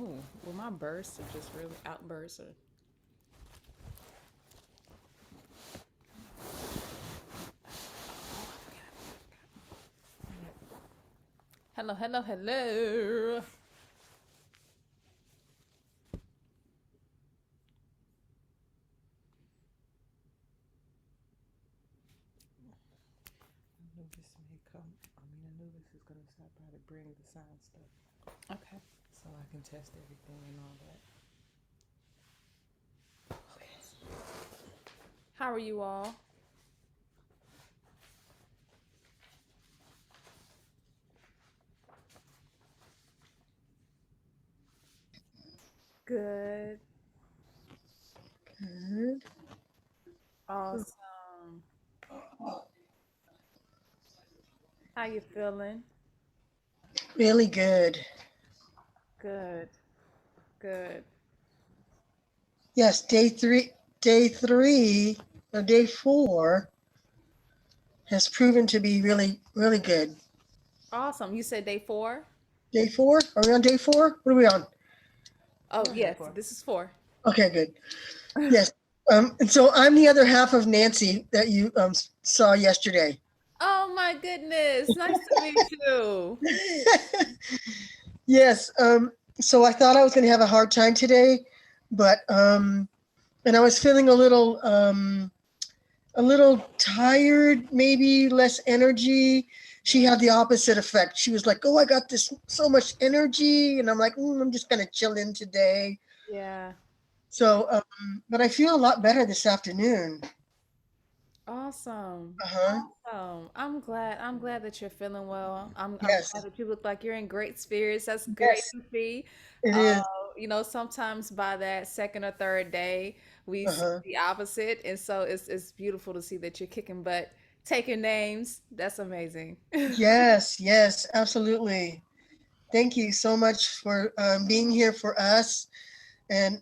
Oh, well, my bursts are just really outbursts. Hello, hello, hello. Anubis may come. Anubis is gonna stop by to bring the sound stuff, Okay. so I can test everything and all that. Okay. How are you all? Good. Good. Awesome. How you feeling? Really good. Good. Good. Yes, day three, or day four has proven to be really, really good. Awesome. You said day 4? Day four? Are we on day four? What are we on? Oh, We're on day yes. 4. This is 4. Okay, good. Yes. And so I'm the other half of Nancy that you saw yesterday. Oh my goodness. Nice to meet you. Yes. So I thought I was going to have a hard time today, but and I was feeling a little tired, maybe less energy. She Yeah. had the opposite effect. She was like, "Oh, I got this so much energy," and I'm like, "I'm just gonna chill in today." Yeah. So, but I feel a lot better this afternoon. Awesome. Uh huh. Awesome. I'm glad that you're feeling well. I'm glad Yes. that you look like you're in great spirits. That's great Yes. to see. It Uh, is. sometimes by that second or third day, we Uh see huh. the opposite. And so it's beautiful to see that you're kicking butt, taking names. That's amazing. Yes. Yes. Absolutely. Thank you so much for being here for us, and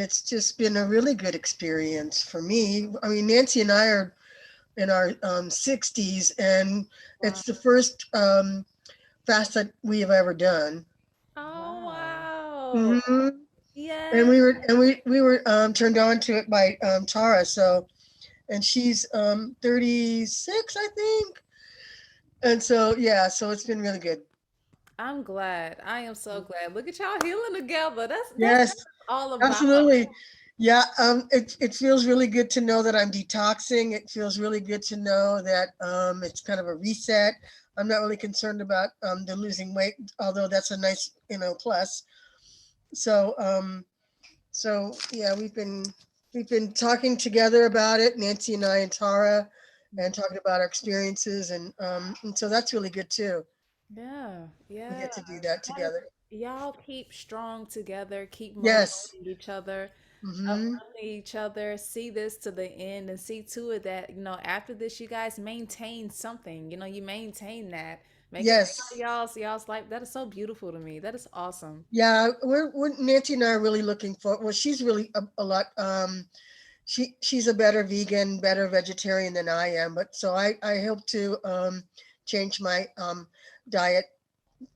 it's just been a really good experience for me. I mean, Nancy and I are in our 60s, and Wow. it's the first fast that we have ever done. Oh, Wow. wow. hmm And Yes. we were turned on to it by Tara. So, and she's 36, I think. And so yeah, so it's been really good. I'm glad. I am so glad. Look at y'all healing together. That's Yes, what it's all about. absolutely. Yeah, it feels really good to know that I'm detoxing. It feels really good to know that it's kind of a reset. I'm not really concerned about the losing weight, although that's a nice, plus. So, yeah, we've been talking together about it, Nancy and I and Tara, and talking about our experiences, and so that's really good too. Yeah, We yeah. get to do that That is, together. y'all keep strong together, keep Yes. motivating each other, Mm-hmm. uplifting each other, see this to the end and see to it that, after this, you guys maintain something. You maintain that. Make it Yes. y'all's life. That is so beautiful to me. That is awesome. Yeah, we're Nancy and I are really looking for. Well, she's really a lot. She's a better vegan, better vegetarian than I am. But so I hope to change my diet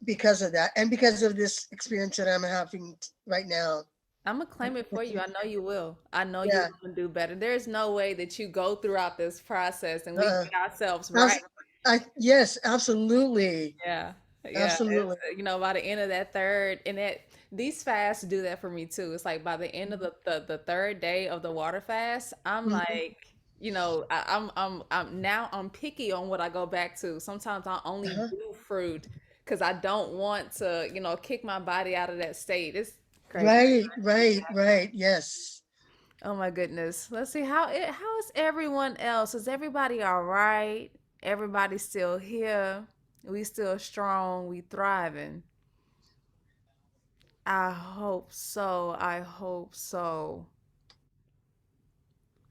because of that, and because of this experience that I'm having right now. I'm gonna claim it for you. I know you will. I know you Yeah. will do better. There's no way that you go throughout this process and we Uh, get ourselves right. abs- yes, absolutely, Yeah. Yeah. absolutely. By the end of that third, and these fasts do that for me too. It's like by the end of the third day of the water fast, I'm Mhm. like, I'm now I'm picky on what I go back to. Sometimes I only Uh-huh. do fruit because I don't want to, kick my body out of that state. It's crazy. Right, right, right. Yes. Oh my goodness. Let's see how is everyone else? Is everybody all right? Everybody still here? We still strong, we thriving. I hope so. I hope so.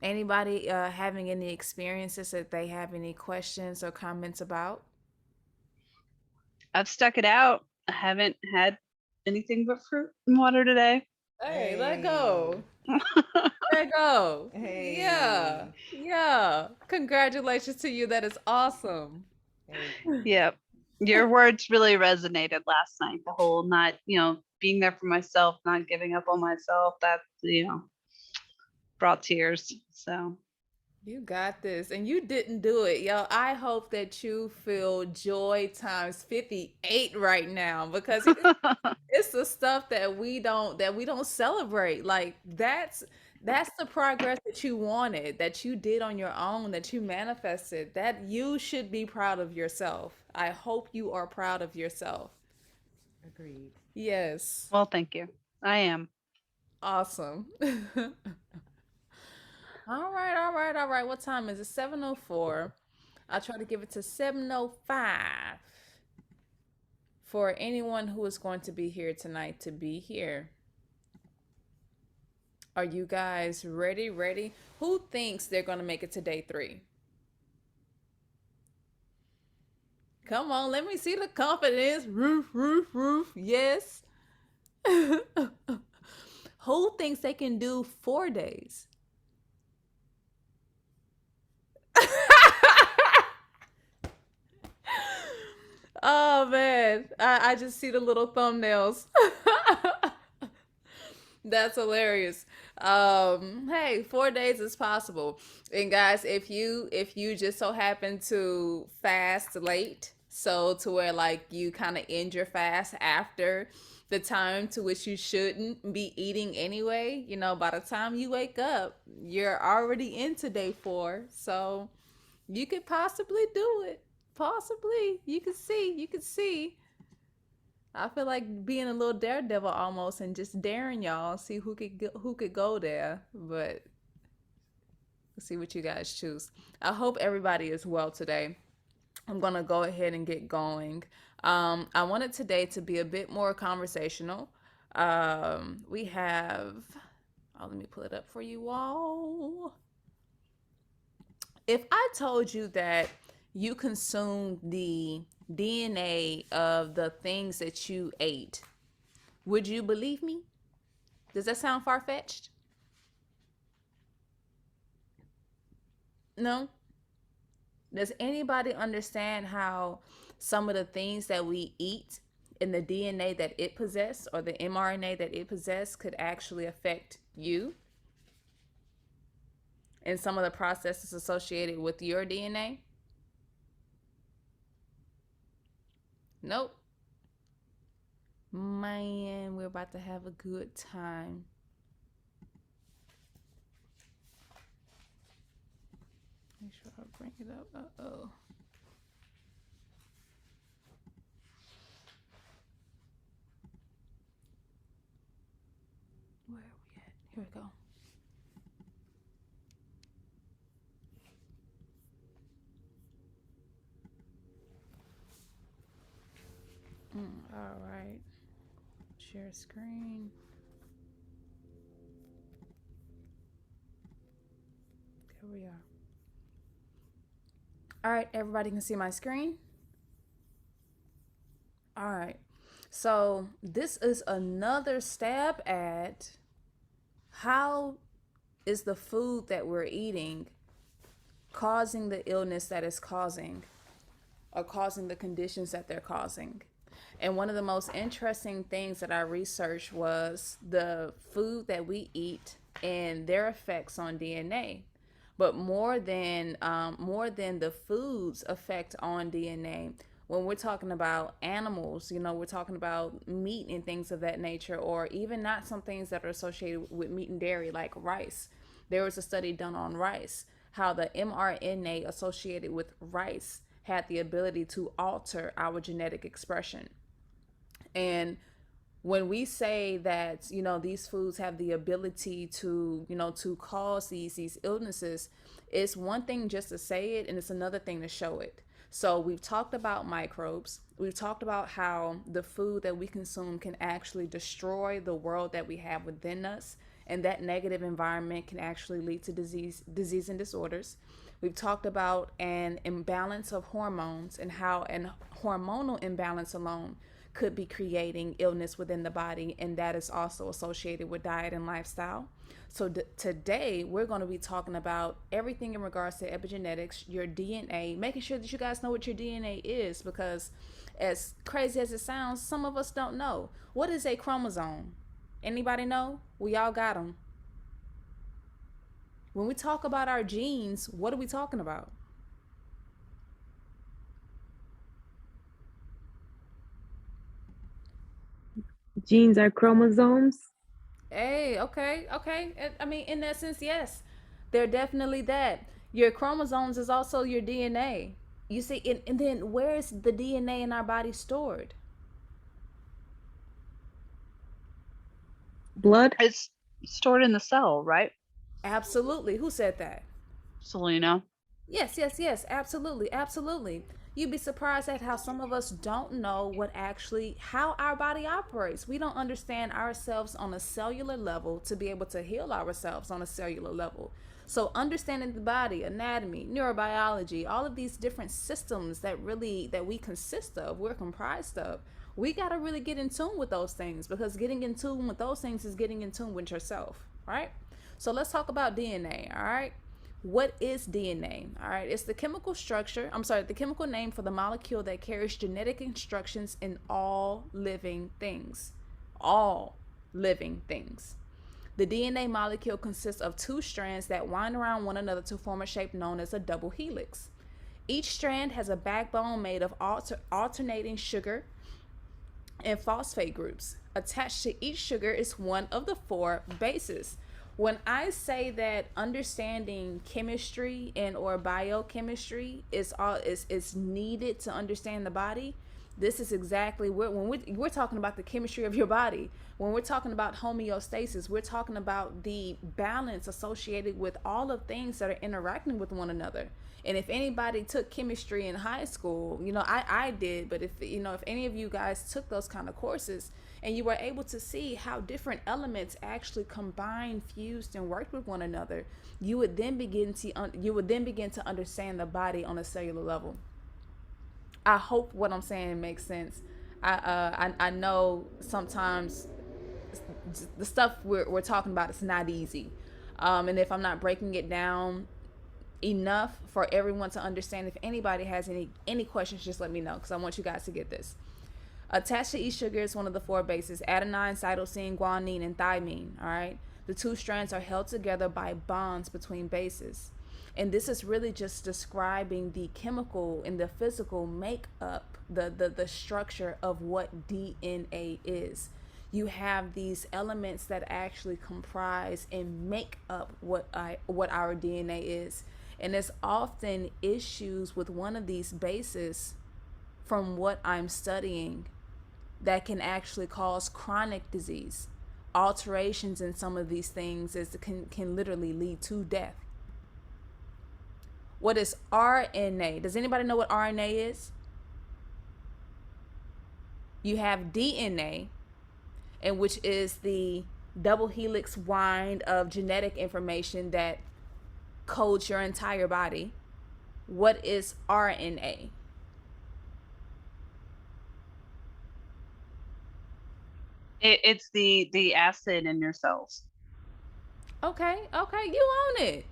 Anybody having any experiences that they have any questions or comments about? I've stuck it out. I haven't had anything but fruit and water today. Hey, let Hey. go. Let go. Yeah. Hey. Yeah. Congratulations to you. That is awesome. Hey. Yep. Your words really resonated last night. The whole not, being there for myself, not giving up on myself. That, brought tears. So You got this. And you didn't do it. Yo, I hope that you feel joy times 58 right now because it's the stuff that we don't celebrate. Like that's the progress that you wanted, that you did on your own, that you manifested. That you should be proud of yourself. I hope you are proud of yourself. Agreed. Yes. well, thank you. I am. Awesome. All right, all right, all right. What time is it? 7:04. I'll try to give it to 7:05 for anyone who is going to be here tonight to be here. Are you guys ready? Ready? Who thinks they're going to make it to day 3? Come on, let me see the confidence. Roof, roof, roof. Yes. Who thinks they can do 4 days? Oh man, I just see the little thumbnails. That's hilarious. Hey, 4 days is possible. And guys, if you just so happen to fast late, so to where like you kind of end your fast after the time to which you shouldn't be eating anyway, by the time you wake up, you're already into day 4. So you could possibly do it. Possibly. You could see. I feel like being a little daredevil almost and just daring y'all, see who could go there. But let's see what you guys choose. I hope everybody is well today. I'm gonna go ahead and get going. I wanted today to be a bit more conversational. We have. Oh, let me pull it up for you all. If I told you that you consumed the DNA of the things that you ate, would you believe me? Does that sound far fetched? No? Does anybody understand how some of the things that we eat and the DNA that it possessed or the mRNA that it possessed could actually affect you and some of the processes associated with your DNA? Nope. Man, we're about to have a good time. Make sure I bring it up. Uh-oh. Where are we at? Here we go. All right. Share screen. There we are. All right, everybody can see my screen. All right. So this is another stab at how is the food that we're eating causing the illness that it's causing or causing the conditions that they're causing. And one of the most interesting things that I researched was the food that we eat and their effects on DNA. But more than the food's effect on DNA, when we're talking about animals, we're talking about meat and things of that nature, or even not some things that are associated with meat and dairy, like rice. There was a study done on rice, how the mRNA associated with rice had the ability to alter our genetic expression. And when we say that these foods have the ability to cause these illnesses, it's one thing just to say it and it's another thing to show it. So we've talked about microbes. We've talked about how the food that we consume can actually destroy the world that we have within us, and that negative environment can actually lead to disease and disorders. We've talked about an imbalance of hormones and how an hormonal imbalance alone could be creating illness within the body, and that is also associated with diet and lifestyle. So today we're going to be talking about everything in regards to epigenetics, your DNA, making sure that you guys know what your DNA is, because as crazy as it sounds, some of us don't know. What is a chromosome? Anybody know? We all got them. When we talk about our genes, what are we talking about? Genes are chromosomes. Hey, okay, okay. I mean, in that sense, yes, they're definitely that. Your chromosomes is also your DNA. You see, and then where is the DNA in our body stored? Blood. It's stored in the cell, right, Absolutely. Who said that? Selena? Yes, yes, yes. Absolutely, absolutely. You'd be surprised at how some of us don't know what actually how our body operates. We don't understand ourselves on a cellular level to be able to heal ourselves on a cellular level. So understanding the body, anatomy, neurobiology, all of these different systems that we consist of, we're comprised of. We got to really get in tune with those things, because getting in tune with those things is getting in tune with yourself, right? So let's talk about DNA, all right? What is DNA? All right, it's the chemical structure, the chemical name for the molecule that carries genetic instructions in all living things. All living things. The DNA molecule consists of two strands that wind around one another to form a shape known as a double helix. Each strand has a backbone made of alternating sugar and phosphate groups. Attached to each sugar is one of the four bases. When I say that understanding chemistry and or biochemistry is needed to understand the body, this is exactly when we're talking about the chemistry of your body. When we're talking about homeostasis, we're talking about the balance associated with all of things that are interacting with one another. And if anybody took chemistry in high school, I did, but if any of you guys took those kind of courses and you were able to see how different elements actually combined, fused, and worked with one another, you would then begin to understand the body on a cellular level. I hope what I'm saying makes sense. I know sometimes the stuff we're talking about is not easy, and if I'm not breaking it down enough for everyone to understand, if anybody has any questions, just let me know, because I want you guys to get this. Attached to each sugar is one of the four bases: adenine, cytosine, guanine, and thymine. All right, the two strands are held together by bonds between bases. And this is really just describing the chemical and the physical makeup, the structure of what DNA is. You have these elements that actually comprise and make up what our DNA is. And there's often issues with one of these bases, from what I'm studying, that can actually cause chronic disease. Alterations in some of these things can literally lead to death. What is RNA? Does anybody know what RNA is? You have DNA, and which is the double helix wind of genetic information that codes your entire body. What is RNA? It's the acid in your cells. Okay, you own it.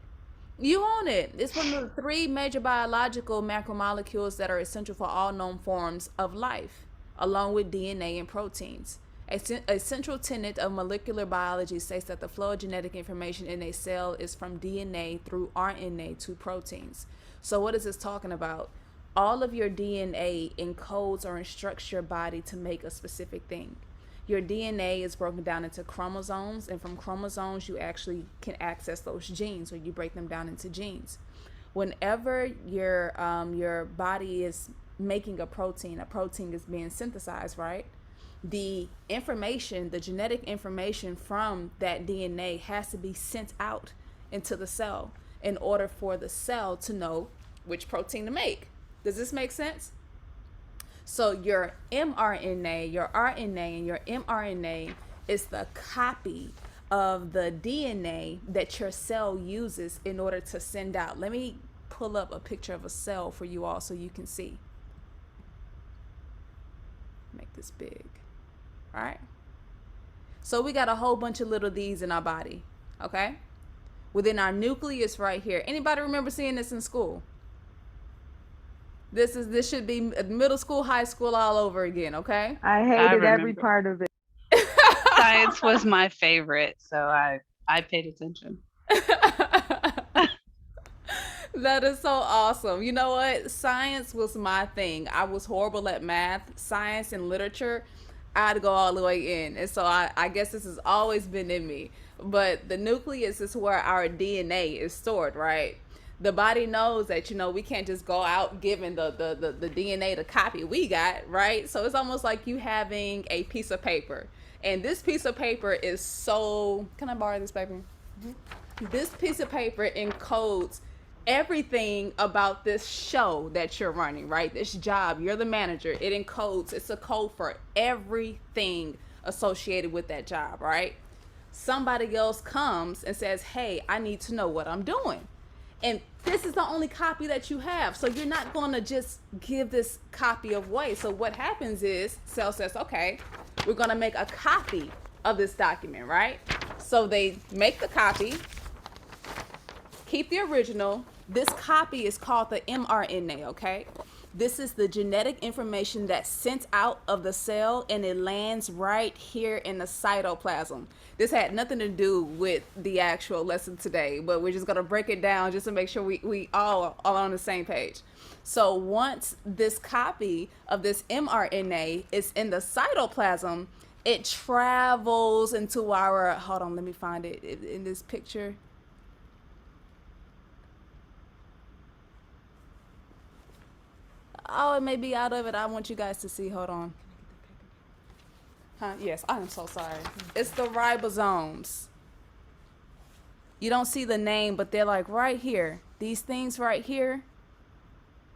You own it. It's one of the three major biological macromolecules that are essential for all known forms of life, along with DNA and proteins. A central tenet of molecular biology states that the flow of genetic information in a cell is from DNA through RNA to proteins. So what is this talking about? All of your DNA encodes or instructs your body to make a specific thing. Your DNA is broken down into chromosomes, and from chromosomes you actually can access those genes, or you break them down into genes. Whenever your body is making a protein is being synthesized, right? The information, the genetic information from that DNA has to be sent out into the cell in order for the cell to know which protein to make. Does this make sense? So your mRNA, your RNA, and your mRNA is the copy of the DNA that your cell uses in order to send out. Let me pull up a picture of a cell for you all so you can see. Make this big. All right. So we got a whole bunch of little D's in our body. Okay. Within our nucleus right here. Anybody remember seeing this in school? This should be middle school, high school all over again, okay? I hated every remember. part of it. Science was my favorite, so I paid attention. That is so awesome. You know what? Science was my thing. I was horrible at math, science, and literature. I had to go all the way in. And so I guess this has always been in me. But the nucleus is where our DNA is stored, right? The body knows that, we can't just go out giving the DNA the copy we got, right? So it's almost like you having a piece of paper. And this piece of paper is so, can I borrow this paper? This piece of paper encodes everything about this show that you're running, right? This job, you're the manager. It encodes, it's a code for everything associated with that job, right? Somebody else comes and says, hey, I need to know what I'm doing. And this is the only copy that you have. So you're not going to just give this copy away. So what happens is Cell says, okay, we're going to make a copy of this document, right? So they make the copy, keep the original. This copy is called the mRNA, okay? This is the genetic information that's sent out of the cell and it lands right here in the cytoplasm. This had nothing to do with the actual lesson today, but we're just gonna break it down just to make sure we all are on the same page. So once this copy of this mRNA is in the cytoplasm, it travels into our, hold on, let me find it in this picture. Oh, it may be out of it. I want you guys to see. Hold on. Yes, I am so sorry. It's the ribosomes. You don't see the name, but they're like right here. These things right here,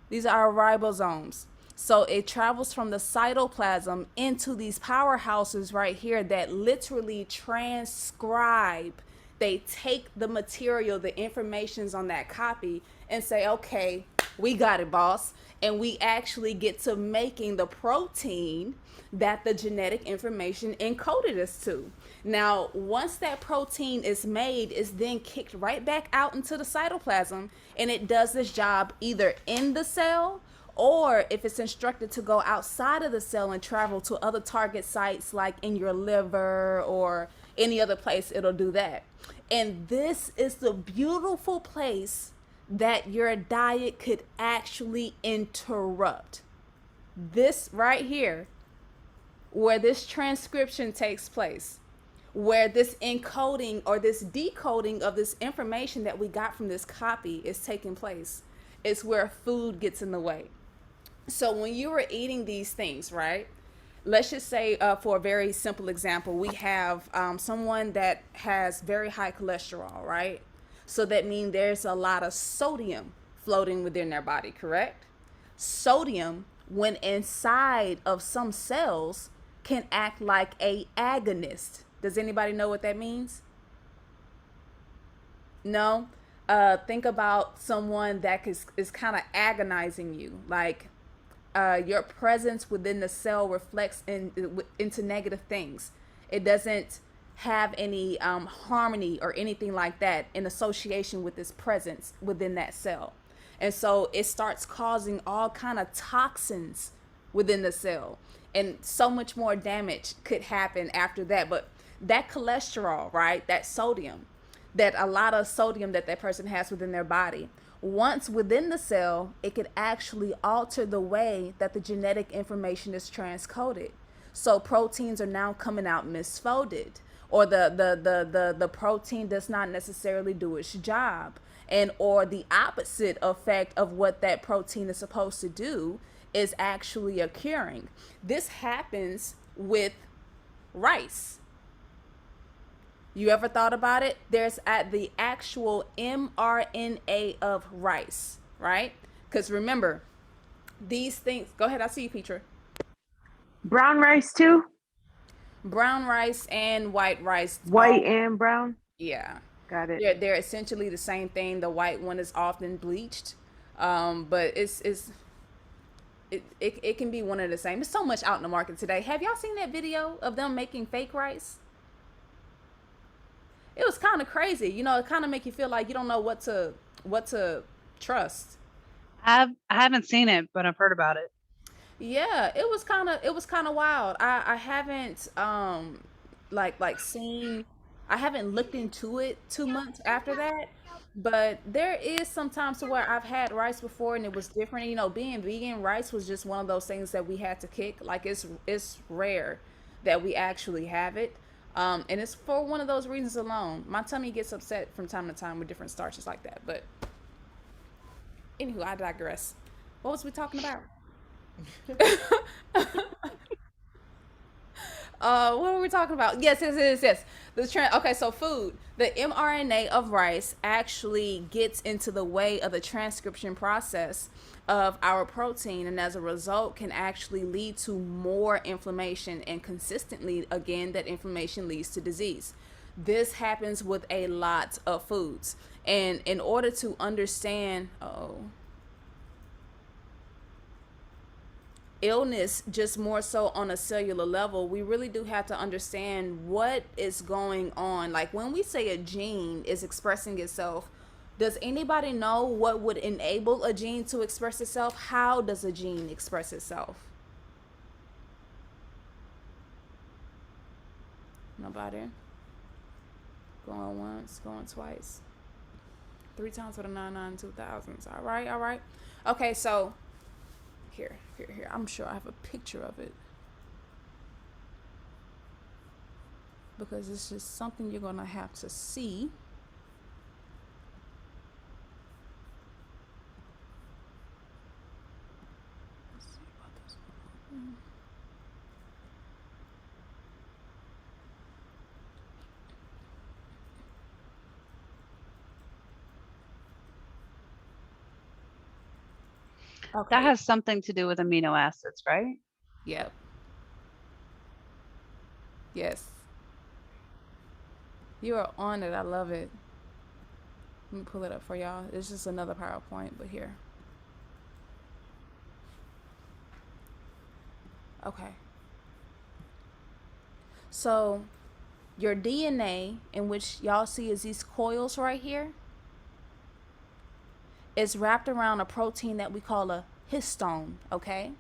these are ribosomes. So it travels from the cytoplasm into these powerhouses right here that literally transcribe. They take the material, the informations on that copy and say, okay, we got it, boss. And we actually get to making the protein that the genetic information encoded us to. Now, once that protein is made, it's then kicked right back out into the cytoplasm, and it does this job either in the cell, or if it's instructed to go outside of the cell and travel to other target sites like in your liver or any other place, it'll do that. And this is the beautiful place that your diet could actually interrupt. This right here, where this transcription takes place, where this encoding or this decoding of this information that we got from this copy is taking place, is where food gets in the way. So when you were eating these things, right? Let's just say, for a very simple example, we have someone that has very high cholesterol, right? So that means there's a lot of sodium floating within their body, correct? Sodium, when inside of some cells, can act like a agonist. Does anybody know what that means? No? Think about someone that is kind of agonizing you. Like your presence within the cell reflects into negative things. It doesn't have any harmony or anything like that in association with this presence within that cell. And so it starts causing all kind of toxins within the cell, and so much more damage could happen after that. But that cholesterol, right, that sodium, that a lot of sodium that person has within their body, once within the cell, it could actually alter the way that the genetic information is transcoded. So proteins are now coming out misfolded, or the protein does not necessarily do its job, and or the opposite effect of what that protein is supposed to do is actually occurring. This happens with rice. You ever thought about it? There's at the actual mRNA of rice, right? Because remember, these things, go ahead, I see you, Petra. Brown rice too? Brown rice and white rice. White and brown? Yeah. Got it. They're essentially the same thing. The white one is often bleached, but it's it can be one and the same. There's so much out in the market today. Have y'all seen that video of them making fake rice? It was kind of crazy. You know, it kind of make you feel like you don't know what to trust. I haven't seen it, but I've heard about it. Yeah, it was kind of wild. I haven't like seen, I haven't looked into it too much after that, but there is sometimes to where I've had rice before and it was different. You know, being vegan, rice was just one of those things that we had to kick. Like it's rare that we actually have it. And it's for one of those reasons alone. My tummy gets upset from time to time with different starches like that. But anywho, I digress. What was we talking about? What were we talking about? Yes. The trend. Okay, so food. The mRNA of rice actually gets into the way of the transcription process of our protein, and as a result, can actually lead to more inflammation. And consistently, again, that inflammation leads to disease. This happens with a lot of foods, and in order to understand, illness just more so on a cellular level, we really do have to understand what is going on. Like when we say a gene is expressing itself, does anybody know what would enable a gene to express itself? How does a gene express itself? Nobody? Going once, going twice. 3 times for the 992 thousands. All right. Okay, so here. I'm sure I have a picture of it because it's just something you're gonna have to see. Let's see about this one. That Okay. has something to do with amino acids, right? Yep. Yes. You are on it. I love it. Let me pull it up for y'all. It's just another PowerPoint, but here. Okay. So your DNA, in which y'all see is these coils right here, is wrapped around a protein that we call a histone, okay?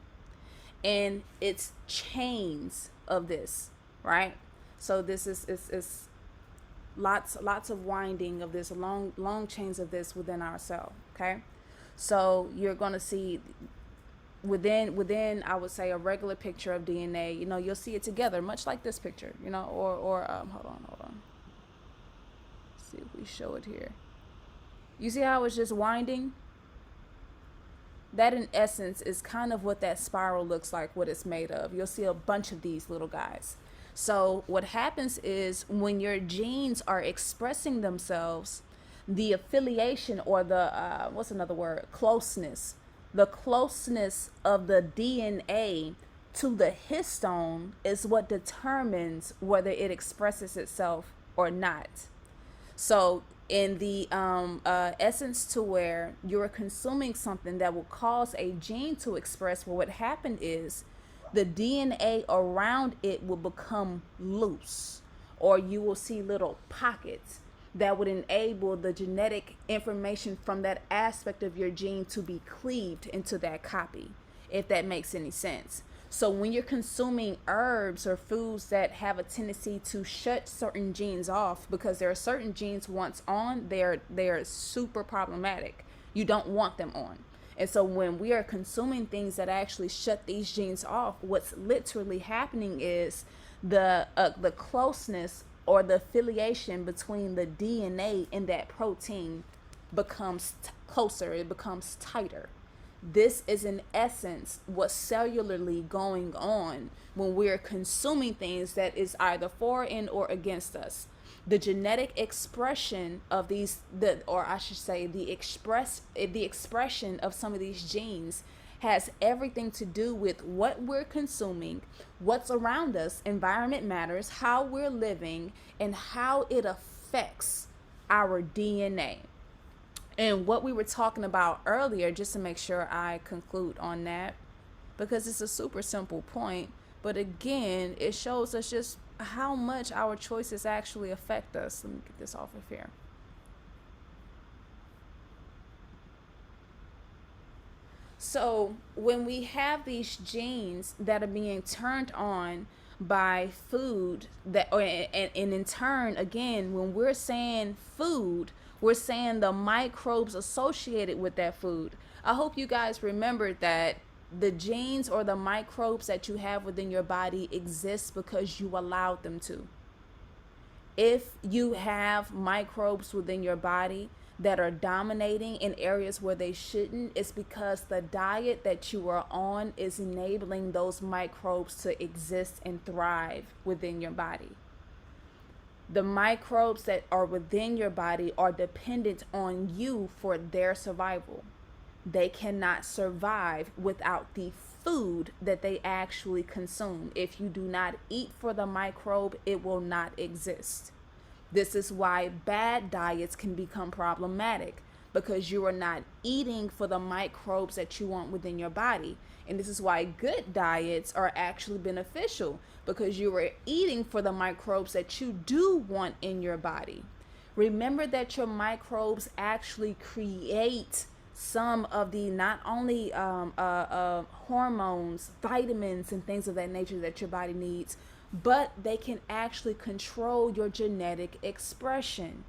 And it's chains of this, right? So this is lots of winding of this, long chains of this within our cell, okay? So you're going to see within I would say a regular picture of DNA, you know, you'll see it together much like this picture, you know, or hold on. Let's see if we show it here. You see how it's just winding? That in essence is kind of what that spiral looks like, what it's made of. You'll see a bunch of these little guys. So what happens is when your genes are expressing themselves, the affiliation or the what's another word, closeness, the closeness of the DNA to the histone is what determines whether it expresses itself or not. So in the essence to where you're consuming something that will cause a gene to express, well, what happened is the DNA around it will become loose, or you will see little pockets that would enable the genetic information from that aspect of your gene to be cleaved into that copy, if that makes any sense. So when you're consuming herbs or foods that have a tendency to shut certain genes off, because there are certain genes once on, they're super problematic. You don't want them on. And so when we are consuming things that actually shut these genes off, what's literally happening is the closeness or the affiliation between the DNA and that protein becomes closer, it becomes tighter. This is in essence what's cellularly going on when we're consuming things that is either for and or against us. The genetic expression of these, or I should say the expression of some of these genes has everything to do with what we're consuming, what's around us, environment matters, how we're living, and how it affects our DNA. And what we were talking about earlier, just to make sure I conclude on that, because it's a super simple point. But again, it shows us just how much our choices actually affect us. Let me get this off of here. So when we have these genes that are being turned on by food that, or and in turn, again, when we're saying food, we're saying the microbes associated with that food. I hope you guys remember that the genes or the microbes that you have within your body exist because you allowed them to. If you have microbes within your body that are dominating in areas where they shouldn't, it's because the diet that you are on is enabling those microbes to exist and thrive within your body. The microbes that are within your body are dependent on you for their survival. They cannot survive without the food that they actually consume. If you do not eat for the microbe, it will not exist. This is why bad diets can become problematic, because you are not eating for the microbes that you want within your body. And this is why good diets are actually beneficial, because you are eating for the microbes that you do want in your body. Remember that your microbes actually create some of the not only hormones, vitamins, and things of that nature that your body needs, but they can actually control your genetic expression.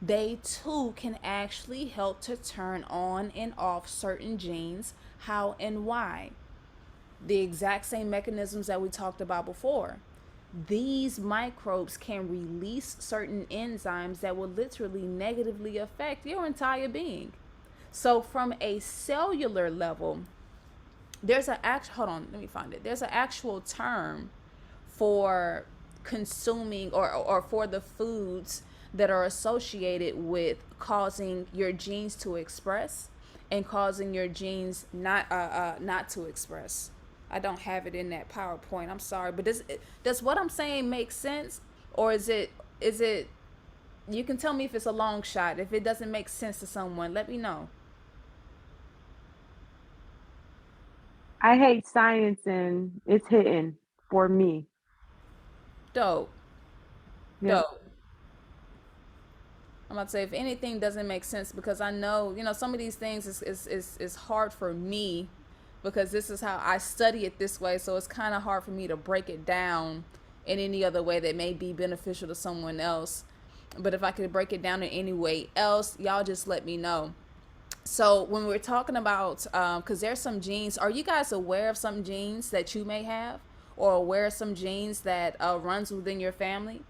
They too can actually help to turn on and off certain genes, how and why. The exact same mechanisms that we talked about before. These microbes can release certain enzymes that will literally negatively affect your entire being. So from a cellular level, there's an actual, hold on, let me find it. There's an actual term for consuming or for the foods that are associated with causing your genes to express and causing your genes not to express. I don't have it in that PowerPoint. I'm sorry, but does what I'm saying make sense, or is it you can tell me if it's a long shot. If it doesn't make sense to someone, let me know. I hate science and it's hitting for me. Dope. Yeah. Dope. I'm about to say, if anything doesn't make sense, because I know, some of these things is hard for me, because this is how I study it this way. So it's kind of hard for me to break it down in any other way that may be beneficial to someone else. But if I could break it down in any way else, y'all just let me know. So when we're talking about, because there's some genes, are you guys aware of some genes that you may have, or aware of some genes that runs within your family?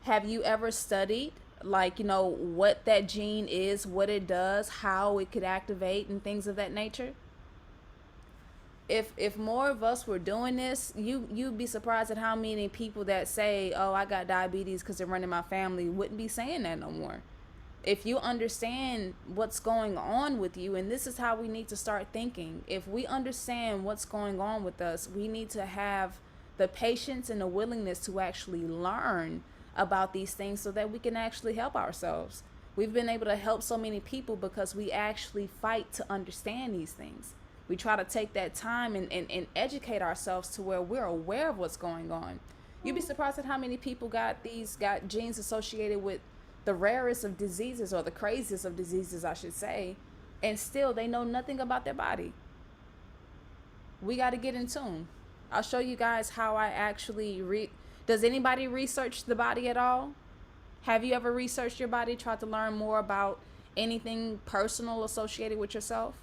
Have you ever studied, like, what that gene is, what it does, how it could activate, and things of that nature? If more of us were doing this, you'd be surprised at how many people that say, oh, I got diabetes because they're running my family, wouldn't be saying that no more. If you understand what's going on with you, and this is how we need to start thinking. If we understand what's going on with us, we need to have the patience and the willingness to actually learn about these things so that we can actually help ourselves. We've been able to help so many people because we actually fight to understand these things. We try to take that time and educate ourselves to where we're aware of what's going on. You'd be surprised at how many people got genes associated with the rarest of diseases, or the craziest of diseases, I should say, and still they know nothing about their body. We got to get in tune. I'll show you guys how I actually does anybody research the body at all? Have you ever researched your body, tried to learn more about anything personal associated with yourself?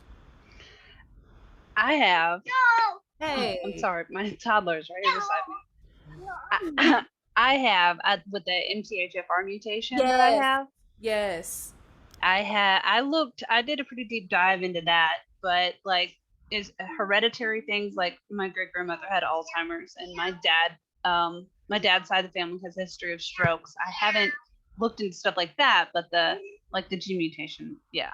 I have. Hey. I'm sorry, my toddler's right here beside me. I have with the MTHFR mutation that I have. Yes. I did a pretty deep dive into that, but like, is hereditary things, like my great grandmother had Alzheimer's, and my dad's side of the family has a history of strokes. I haven't looked into stuff like that, but the gene mutation, yeah.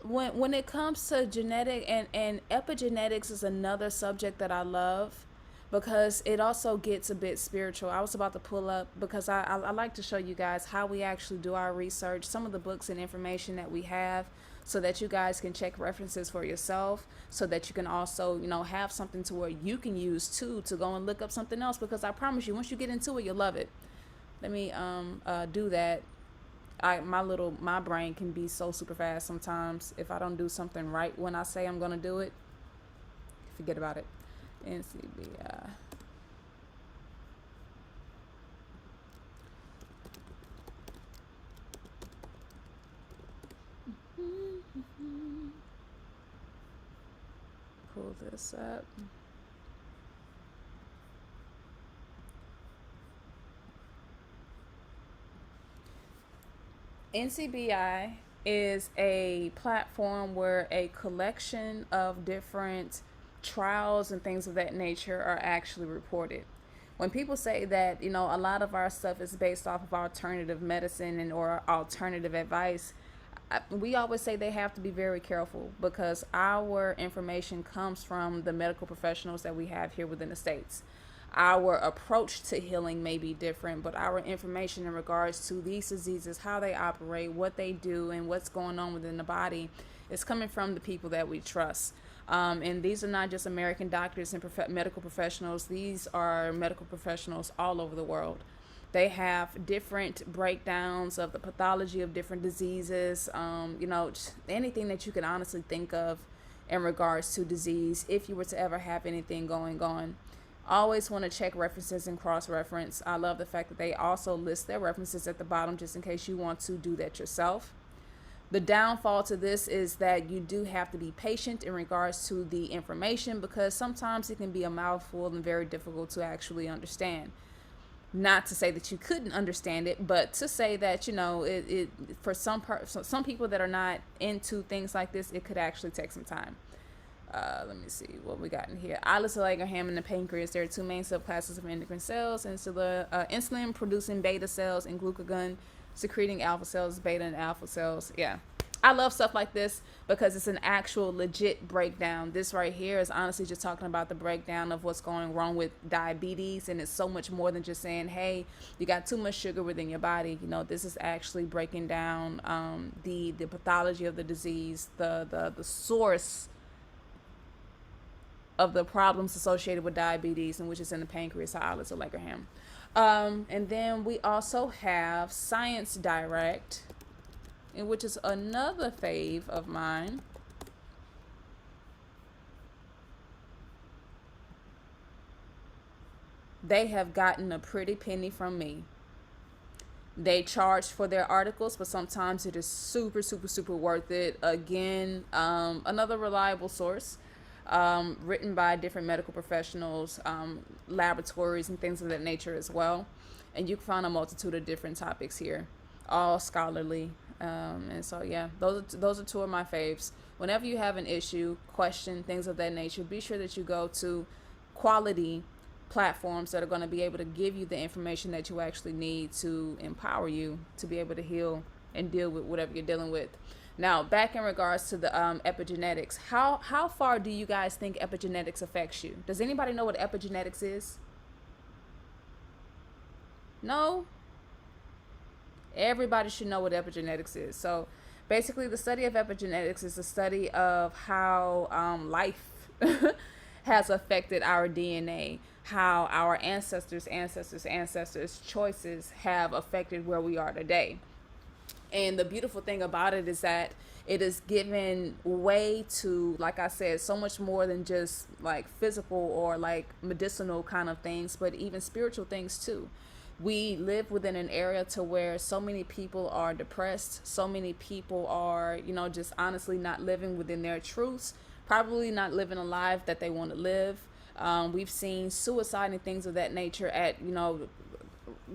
When it comes to genetic and epigenetics is another subject that I love, because it also gets a bit spiritual. I was about to pull up, because I like to show you guys how we actually do our research, some of the books and information that we have, so that you guys can check references for yourself, so that you can also, have something to where you can use too to go and look up something else, because I promise you, once you get into it, you'll love it. Let me do that. My brain can be so super fast sometimes. If I don't do something right when I say I'm gonna do it, forget about it. NCBI. Pull this up. NCBI is a platform where a collection of different trials and things of that nature are actually reported. When people say that, a lot of our stuff is based off of alternative medicine and or alternative advice, we always say they have to be very careful, because our information comes from the medical professionals that we have here within the States. Our approach to healing may be different, but our information in regards to these diseases, how they operate, what they do, and what's going on within the body is coming from the people that we trust. And these are not just American doctors and medical professionals. These are medical professionals all over the world. They have different breakdowns of the pathology of different diseases, anything that you can honestly think of in regards to disease, if you were to ever have anything going on. Always want to check references and cross-reference. I love the fact that they also list their references at the bottom, just in case you want to do that yourself. The downfall to this is that you do have to be patient in regards to the information, because sometimes it can be a mouthful and very difficult to actually understand. Not to say that you couldn't understand it, but to say that, it for some people that are not into things like this, it could actually take some time. Let me see what we got in here. Islets of Langerhans and the pancreas. There are two main subclasses of endocrine cells: insulin producing beta cells and glucagon secreting alpha cells, beta and alpha cells. Yeah, I love stuff like this because it's an actual legit breakdown. This right here is honestly just talking about the breakdown of what's going wrong with diabetes, and it's so much more than just saying, hey, you got too much sugar within your body. This is actually breaking down the pathology of the disease, the source of the problems associated with diabetes, and which is in the pancreas, islets of Langerhans. And then we also have Science Direct, which is another fave of mine. They have gotten a pretty penny from me. They charge for their articles, but sometimes it is super, super, super worth it. Again, another reliable source. Written by different medical professionals, laboratories, and things of that nature as well. And you can find a multitude of different topics here, all scholarly. And so, yeah, those are two of my faves. Whenever you have an issue, question, things of that nature, be sure that you go to quality platforms that are going to be able to give you the information that you actually need to empower you to be able to heal and deal with whatever you're dealing with. Now, back in regards to the epigenetics, how far do you guys think epigenetics affects you? Does anybody know what epigenetics is? No? Everybody should know what epigenetics is. So basically, the study of epigenetics is the study of how life has affected our DNA, how our ancestors' choices have affected where we are today. And the beautiful thing about it is that it is given way to, like I said, so much more than just like physical or like medicinal kind of things, but even spiritual things too. We live within an area to where so many people are depressed. So many people are, just honestly not living within their truths, probably not living a life that they want to live. We've seen suicide and things of that nature at,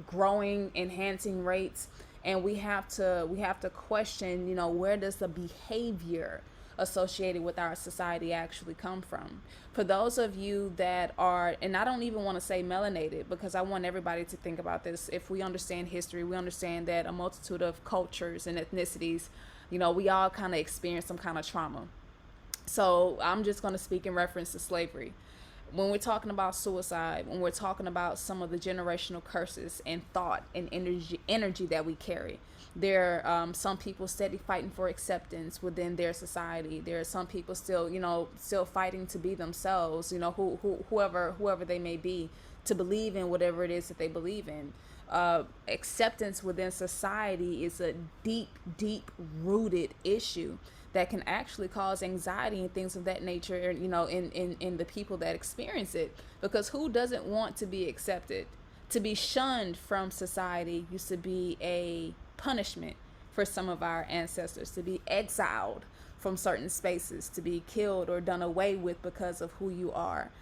growing, enhancing rates. And we have to question, where does the behavior associated with our society actually come from? For those of you that are, and I don't even want to say melanated, because I want everybody to think about this. If we understand history, we understand that a multitude of cultures and ethnicities, we all kind of experience some kind of trauma. So I'm just going to speak in reference to slavery. when we're talking about suicide, when we're talking about some of the generational curses and thought and energy that we carry, there are some people steady fighting for acceptance within their society. There are some people still, still fighting to be themselves, whoever they may be, to believe in whatever it is that they believe in. Acceptance within society is a deep rooted issue that can actually cause anxiety and things of that nature, in the people that experience it. Because who doesn't want to be accepted? To be shunned from society used to be a punishment for some of our ancestors. To be exiled from certain spaces, to be killed or done away with because of who you are.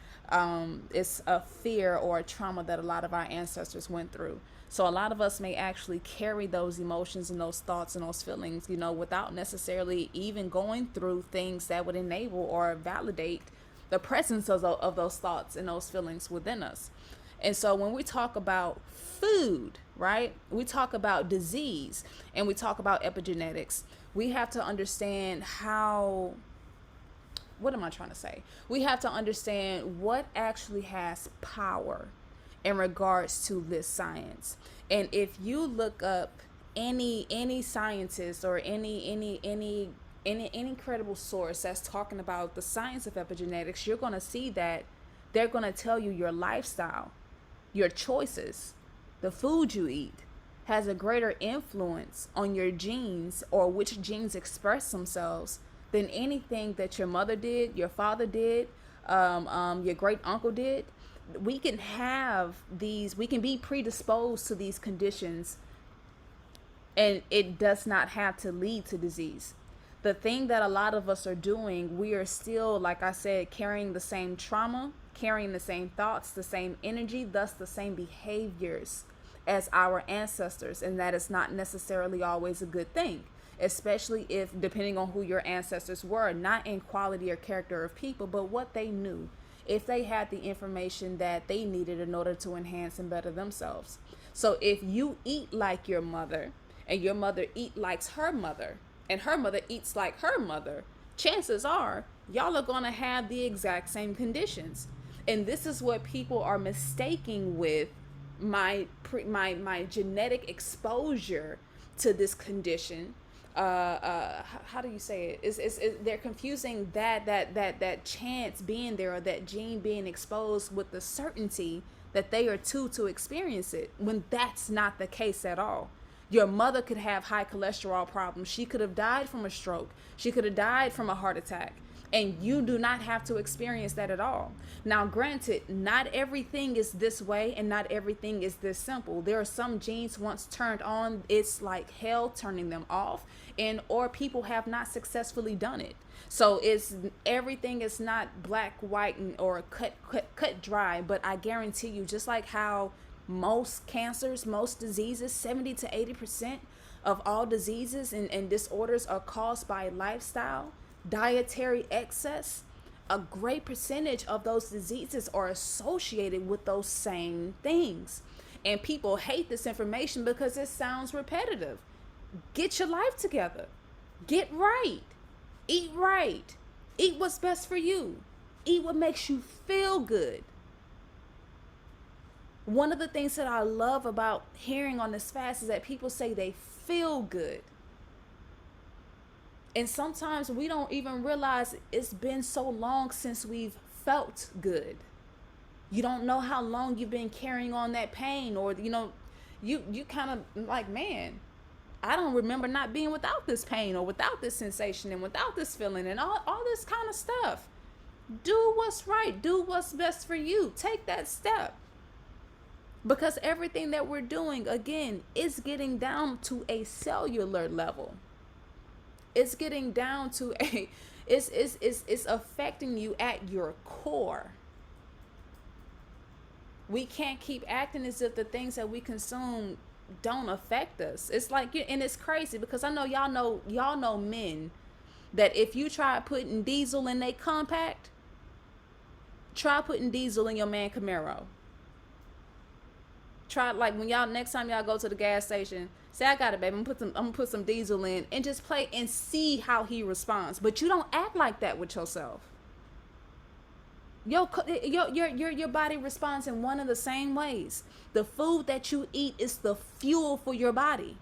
It's a fear or a trauma that a lot of our ancestors went through. So a lot of us may actually carry those emotions and those thoughts and those feelings, without necessarily even going through things that would enable or validate the presence of those thoughts and those feelings within us. And so when we talk about food, right, we talk about disease and we talk about epigenetics, we have to understand what am I trying to say? We have to understand what actually has power in regards to this science. And if you look up any scientist or any credible source that's talking about the science of epigenetics, you're going to see that they're going to tell you your lifestyle, your choices, the food you eat has a greater influence on your genes or which genes express themselves than anything that your mother did, your father did, your great uncle did. We can be predisposed to these conditions, and it does not have to lead to disease. The thing that a lot of us are doing, we are still, like I said, carrying the same trauma, carrying the same thoughts, the same energy, thus the same behaviors as our ancestors, and that is not necessarily always a good thing, especially if, depending on who your ancestors were, not in quality or character of people, but what they knew, if they had the information that they needed in order to enhance and better themselves. So if you eat like your mother, and your mother eat like her mother, and her mother eats like her mother, chances are y'all are going to have the exact same conditions. And this is what people are mistaking with my genetic exposure to this condition. How do you say it? They're confusing that chance being there, or that gene being exposed, with the certainty that they are to experience it, when that's not the case at all. Your mother could have high cholesterol problems. She could have died from a stroke. She could have died from a heart attack. And you do not have to experience that at all. Now, granted, not everything is this way, and not everything is this simple. There are some genes, once turned on, it's like hell turning them off, or people have not successfully done it. So everything is not black, white, or cut dry. But I guarantee you, just like how most cancers, most diseases, 70 to 80% of all diseases and disorders are caused by lifestyle, dietary excess, a great percentage of those diseases are associated with those same things. And people hate this information because it sounds repetitive. Get your life together. Get right. Eat right. Eat what's best for you. Eat what makes you feel good. One of the things that I love about hearing on this fast is that people say they feel good. And sometimes we don't even realize it's been so long since we've felt good. You don't know how long you've been carrying on that pain, or, you kind of like, man, I don't remember not being without this pain, or without this sensation, and without this feeling, and all this kind of stuff. Do what's right. Do what's best for you. Take that step. Because everything that we're doing, again, is getting down to a cellular level. It's getting down to it's affecting you at your core. We can't keep acting as if the things that we consume don't affect us. It's like, and it's crazy because I know y'all know men that if you try putting diesel in they compact, try putting diesel in your man Camaro. Try, like, when y'all, next time y'all go to the gas station, say, I got it, baby, I'm gonna put some diesel in, and just play and see how he responds. But you don't act like that with yourself. Your body responds in one of the same ways. The food that you eat is the fuel for your body.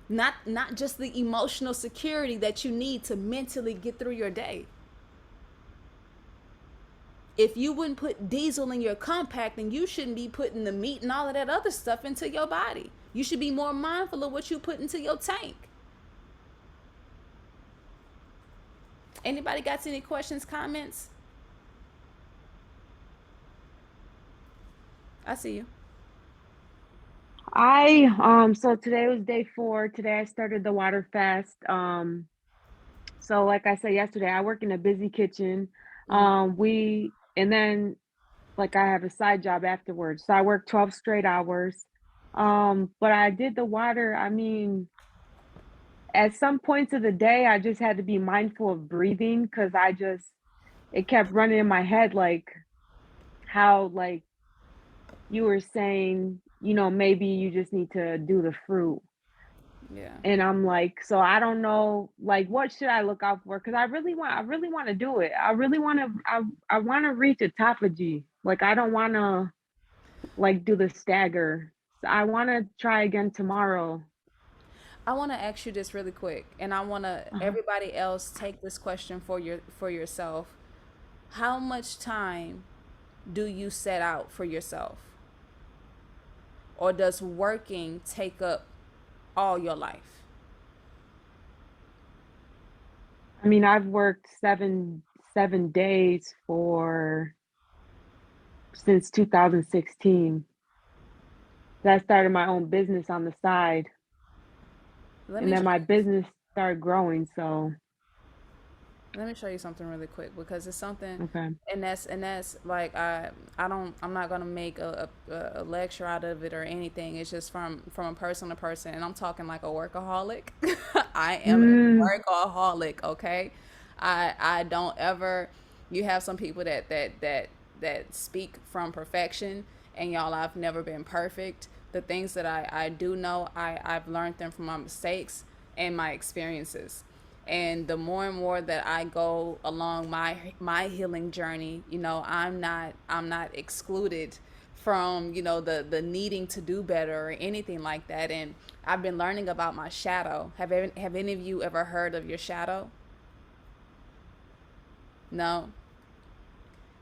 Not just the emotional security that you need to mentally get through your day. If you wouldn't put diesel in your compact, then you shouldn't be putting the meat and all of that other stuff into your body. You should be more mindful of what you put into your tank. Anybody got any questions, comments? I see you. So today was day 4. Today I started the water fast. So like I said yesterday, I work in a busy kitchen. And then like I have a side job afterwards. So I work 12 straight hours. But I did the water. I mean, at some points of the day, I just had to be mindful of breathing because it kept running in my head, like how, like you were saying, maybe you just need to do the fruit. Yeah. And I'm like, so I don't know, like, what should I look out for? Because I really want to do it. I want to reach autophagy. Like, I don't want to like do the stagger. So I want to try again tomorrow. I want to ask you this really quick, and I want to Uh-huh. everybody else take this question for yourself. How much time do you set out for yourself? Or does working take up all your life? I mean, I've worked 7 days since 2016. I started my own business on the side, Let and me then my business started growing. So, let me show you something really quick because it's something, okay. and that's like I'm not gonna make a lecture out of it or anything. It's just from a person to person, and I'm talking like a workaholic. I am a Mm, workaholic. Okay, I don't ever. You have some people that speak from perfection, and y'all, I've never been perfect. The things that I do know, I've learned them from my mistakes and my experiences. And the more and more that I go along my healing journey, I'm not excluded from the needing to do better or anything like that. And I've been learning about my shadow. Have any of you ever heard of your shadow? No.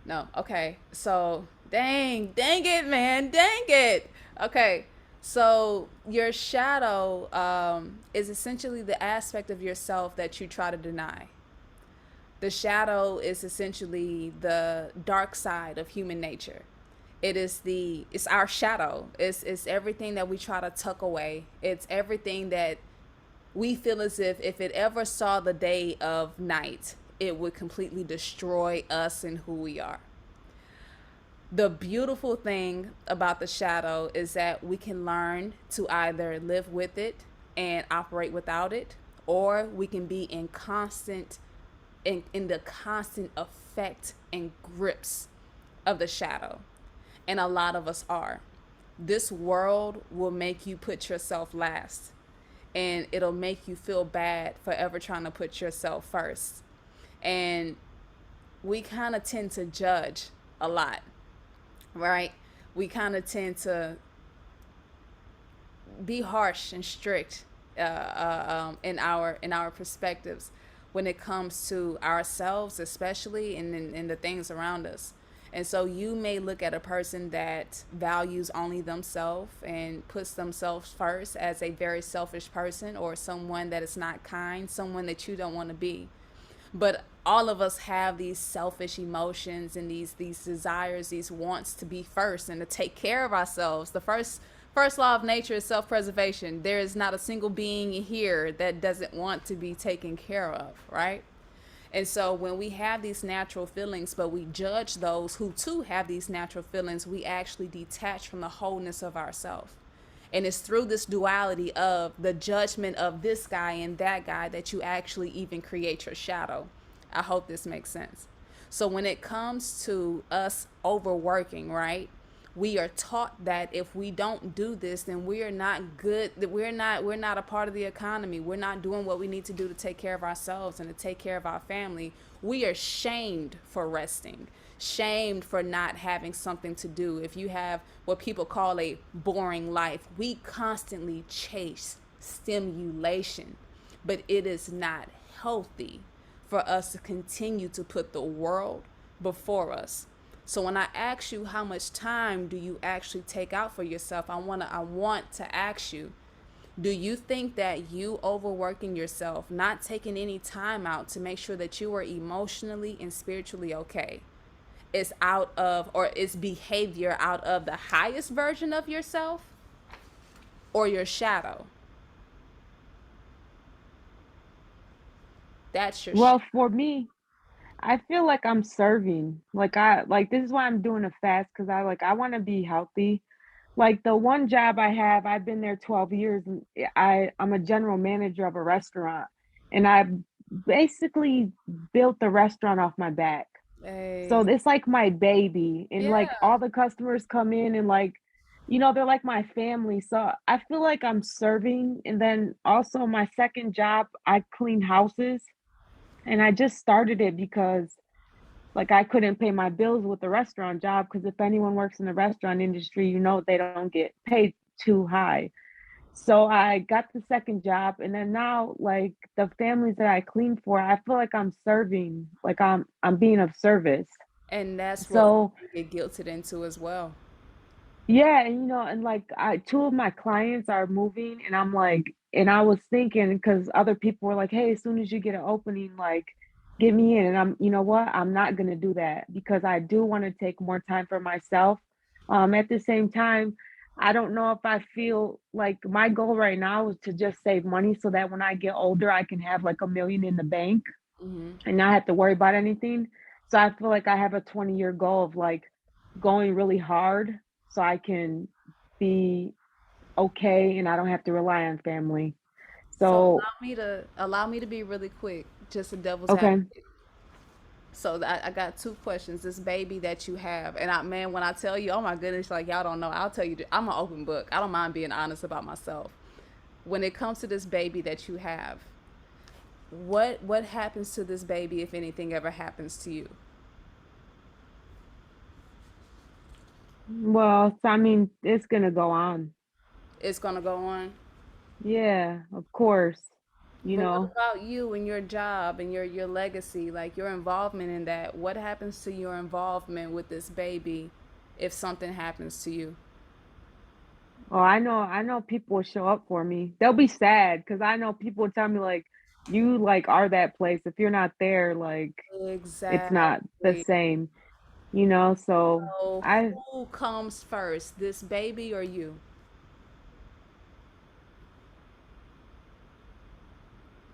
No. Okay. So, dang it, man. Dang it. Okay. So, your shadow is essentially the aspect of yourself that you try to deny. The shadow is essentially the dark side of human nature. It's our shadow. It's everything that we try to tuck away. It's everything that we feel as if it ever saw the day of night, it would completely destroy us and who we are. The beautiful thing about the shadow is that we can learn to either live with it and operate without it, or we can be in the constant effect and grips of the shadow. And a lot of us are. This world will make you put yourself last, and it'll make you feel bad for ever trying to put yourself first. And we kind of tend to judge a lot, right? We kind of tend to be harsh and strict in our perspectives when it comes to ourselves, especially in the things around us. And so you may look at a person that values only themselves and puts themselves first as a very selfish person, or someone that is not kind, someone that you don't want to be. But all of us have these selfish emotions and these desires, these wants to be first and to take care of ourselves. The first law of nature is self-preservation. There is not a single being here that doesn't want to be taken care of, right? And so when we have these natural feelings, but we judge those who too have these natural feelings, we actually detach from the wholeness of ourselves. And it's through this duality of the judgment of this guy and that guy that you actually even create your shadow. I hope this makes sense. So when it comes to us overworking, right? We are taught that if we don't do this, then we are not good, that we're not a part of the economy. We're not doing what we need to do to take care of ourselves and to take care of our family. We are shamed for resting, shamed for not having something to do. If you have what people call a boring life, we constantly chase stimulation, but it is not healthy for us to continue to put the world before us. So when I ask you how much time do you actually take out for yourself, I want to ask you, do you think that you overworking yourself, not taking any time out to make sure that you are emotionally and spiritually okay, is out of, or is behavior out of the highest version of yourself or your shadow? That's your Well, for me, I feel like I'm serving. Like this is why I'm doing a fast because I want to be healthy. Like the one job I have, I've been there 12 years and I'm a general manager of a restaurant and I basically built the restaurant off my back. So Hey, it's like my baby and like yeah. all the customers come in and like they're like my family. So I feel like I'm serving and then also my second job, I clean houses and I just started it because like I couldn't pay my bills with the restaurant job because if anyone works in the restaurant industry, they don't get paid too high. So I got the second job and then now like the families that I clean for, I feel like I'm serving, like I'm being of service. And that's what So we get guilted into as well. yeah, and and like I two of my clients are moving and I'm like and I was thinking because other people were like, "Hey, as soon as you get an opening, like get me in." And you know what? I'm not gonna do that because I do want to take more time for myself. At the same time, I don't know if I feel like my goal right now is to just save money so that when I get older, I can have like 1 million in the bank Hmm. and not have to worry about anything. So I feel like I have a 20-year goal of like going really hard so I can be okay and I don't have to rely on family. So So, allow me to be really quick, just a devil's okay. advocate. So I got two questions. This baby that you have, and man, when I tell you, oh my goodness, like y'all don't know, I'll tell you, I'm an open book. I don't mind being honest about myself. When it comes to this baby that you have, what happens to this baby if anything ever happens to you? Well, so I mean, it's gonna go on. It's gonna go on. Yeah, of course. You But what know, about you and your job and your legacy, like your involvement in that? What happens to your involvement with this baby if something happens to you? oh, I know people will show up for me. They'll be sad because I know people will tell me like, you like are that place. If you're not there, like it's not the Exactly. same, so So I who comes first, this baby or you?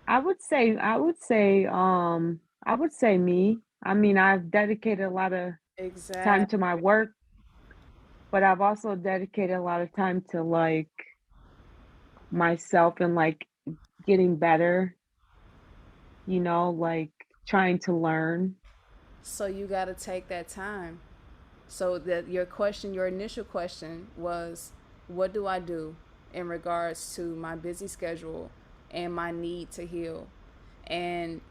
I would say me. I mean, I've dedicated a lot of time to my Exactly. work, but I've also dedicated a lot of time to like myself and like getting better, like trying to learn. So you got to take that time. So that your initial question was, what do I do in regards to my busy schedule and my need to heal? And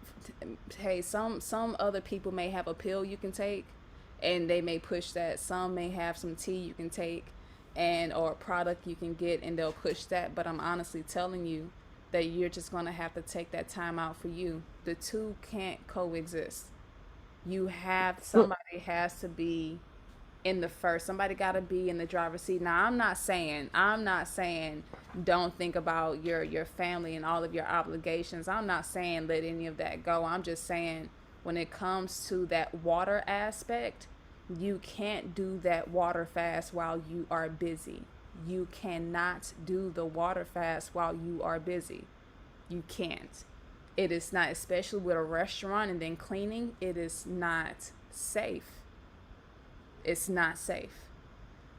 hey, some other people may have a pill you can take, and they may push that. Some may have some tea you can take, and or a product you can get, and they'll push that. But I'm honestly telling you that you're just gonna have to take that time out for you. The two can't coexist. You have But somebody has to be in the first. Somebody got to be in the driver's seat. Now, I'm not saying don't think about your family and all of your obligations. I'm not saying let any of that go. I'm just saying when it comes to that water aspect, you can't do that water fast while you are busy. You cannot do the water fast while you are busy. You can't. It is not, especially with a restaurant and then cleaning, it is not safe. It's not safe.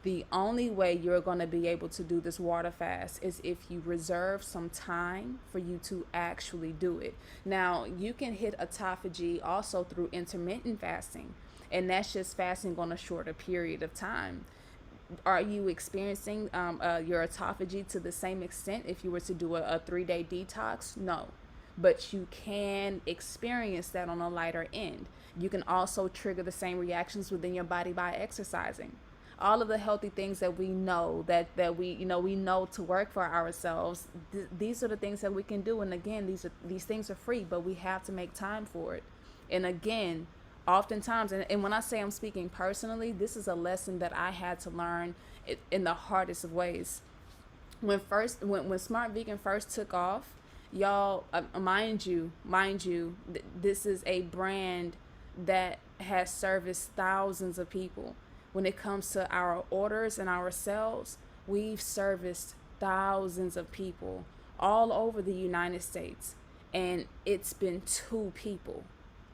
The only way you're going to be able to do this water fast is if you reserve some time for you to actually do it. Now, you can hit autophagy also through intermittent fasting, and that's just fasting on a shorter period of time. Are you experiencing your autophagy to the same extent if you were to do a 3-day detox? No. But you can experience that on a lighter end. You can also trigger the same reactions within your body by exercising. All of the healthy things that we know that we know to work for ourselves, these are the things that we can do. And again, these things are free, but we have to make time for it. And again, oftentimes, and when I say I'm speaking personally, this is a lesson that I had to learn in the hardest of ways. When Smart Vegan first took off, y'all, mind you, this is a brand that has serviced thousands of people. When it comes to our orders and our sales, we've serviced thousands of people all over the United States, and it's been 2 people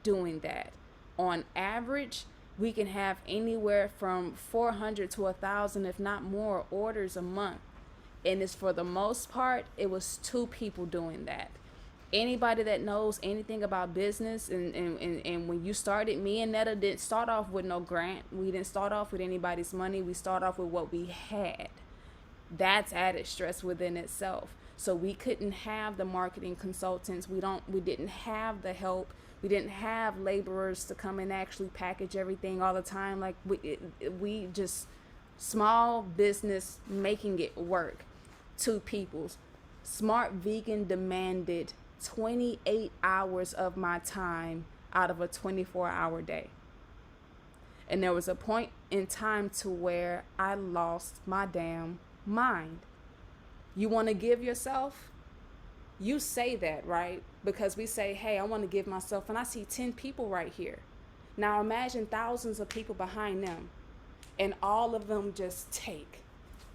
doing that. On average, we can have anywhere from 400 to 1,000, if not more, orders a month. And it's, for the most part, it was 2 people doing that. Anybody that knows anything about business, and when you started, me and Netta didn't start off with no grant. We didn't start off with anybody's money. We start off with what we had. That's added stress within itself. So we couldn't have the marketing consultants. We didn't have the help. We didn't have laborers to come and actually package everything all the time. Like we just small business making it work. 2 peoples. Smart Vegan demanded 28 hours of my time out of a 24-hour day. And there was a point in time to where I lost my damn mind. You want to give yourself? You say that, right? Because we say, hey, I want to give myself, and I see 10 people right here. Now imagine thousands of people behind them, and all of them just take.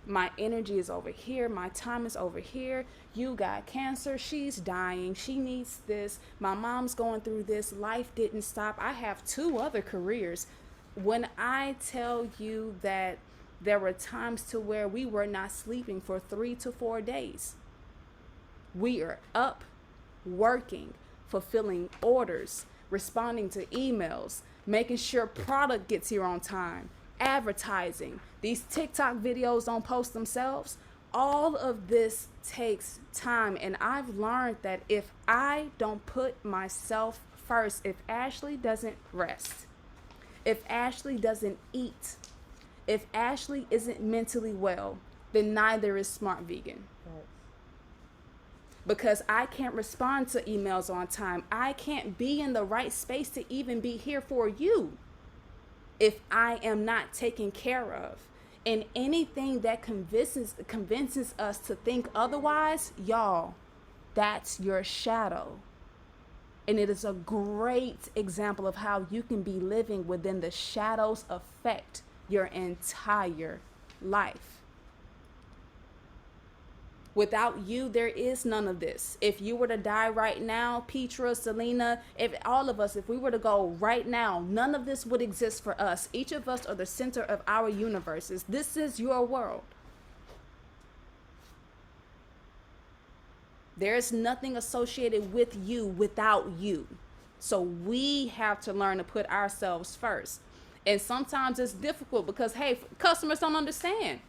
My energy is over here. My time is over here. You got cancer. She's dying. She needs this. My mom's going through this. Life didn't stop. I have 2 other careers. When I tell you that there were times to where we were not sleeping for 3 to 4 days. We are up, working, fulfilling orders, responding to emails, making sure product gets here on time, advertising. These TikTok videos don't post themselves. All of this takes time, and I've learned that if I don't put myself first, if Ashley doesn't rest, if Ashley doesn't eat, if Ashley isn't mentally well, then neither is Smart Vegan. Because I can't respond to emails on time. I can't be in the right space to even be here for you if I am not taken care of. And anything that convinces us to think otherwise, y'all, that's your shadow. And it is a great example of how you can be living within the shadows affect your entire life. Without you, there is none of this. If you were to die right now, Petra, Selena, if all of us, if we were to go right now, none of this would exist for us. Each of us are the center of our universes. This is your world. There is nothing associated with you without you. So we have to learn to put ourselves first. And sometimes it's difficult because, hey, customers don't understand.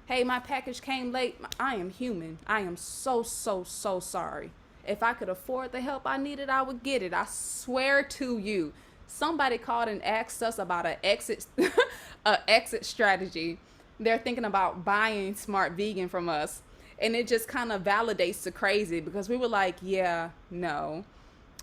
Hey, my package came late. I am human. I am so sorry. If I could afford the help I needed, I would get it. I swear to you. Somebody called and asked us about an exit strategy. They're thinking about buying Smart Vegan from us. And it just kind of validates the crazy because we were like, yeah, no,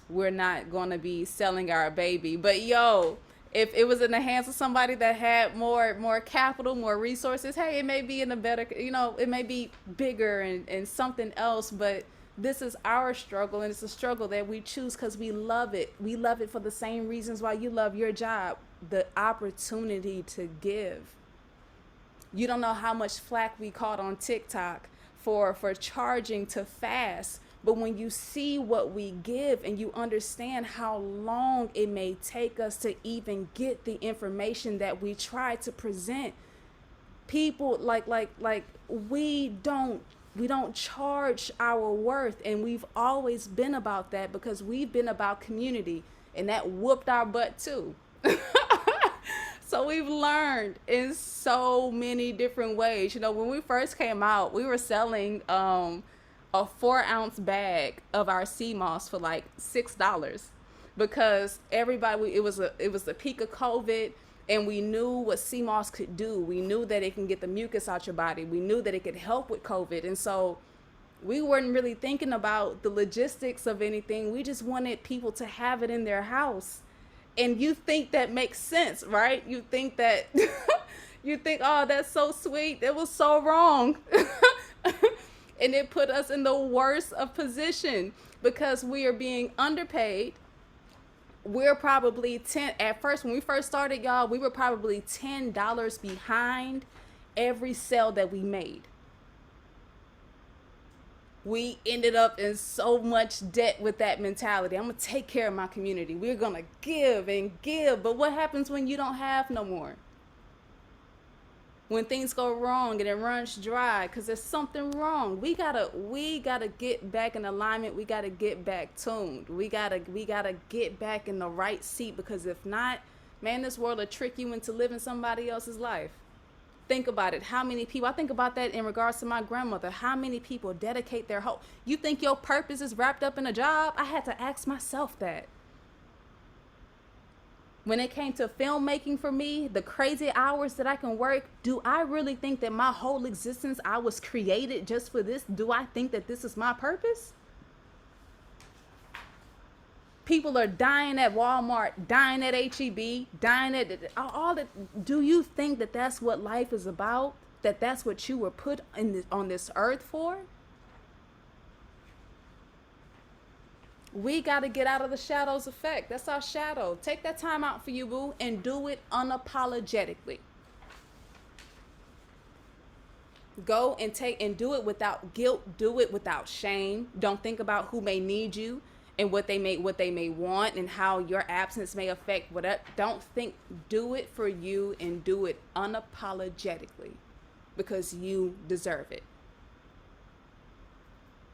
we're not going to be selling our baby. But yo, if it was in the hands of somebody that had more capital, more resources, hey, it may be in a better, it may be bigger and something else, but this is our struggle, and it's a struggle that we choose because we love it. We love it for the same reasons why you love your job, the opportunity to give. You don't know how much flack we caught on TikTok for charging to fast. But when you see what we give and you understand how long it may take us to even get the information that we try to present, people like we don't charge our worth, and we've always been about that because we've been about community, and that whooped our butt too. So we've learned in so many different ways. You know, when we first came out, we were selling a 4 ounce bag of our sea moss for like $6 because everybody it was the peak of COVID, and we knew what sea moss could do. We knew that it can get the mucus out your body. We knew that it could help with COVID, and so we weren't really thinking about the logistics of anything. We just wanted people to have it in their house. And you think that makes sense, right? You think that you think, oh, that's so sweet. It was so wrong. And it put us in the worst of position because we are being underpaid. We're probably 10 at first when we first started, y'all, we were probably $10 behind every sale that we made. We ended up in so much debt with that mentality. I'm gonna take care of my community. We're gonna give and give. But what happens when you don't have no more? When things go wrong and it runs dry because there's something wrong. We gotta get back in alignment. We gotta get back tuned. We gotta get back in the right seat, because if not, man, this world will trick you into living somebody else's life. Think about it. How many people, I think about that in regards to my grandmother. How many people dedicate their whole, you think your purpose is wrapped up in a job? I had to ask myself that. When it came to filmmaking for me, the crazy hours that I can work, do I really think that my whole existence, I was created just for this? Do I think that this is my purpose? People are dying at Walmart, dying at HEB, dying at all that. Do you think that that's what life is about? That that's what you were put on this earth for? We got to get out of the shadows effect. That's our shadow. Take that time out for you, boo, and do it unapologetically. Go and do it without guilt. Do it without shame. Don't think about who may need you and what they may want and how your absence may affect whatever. Don't think. Do it for you and do it unapologetically, because you deserve it.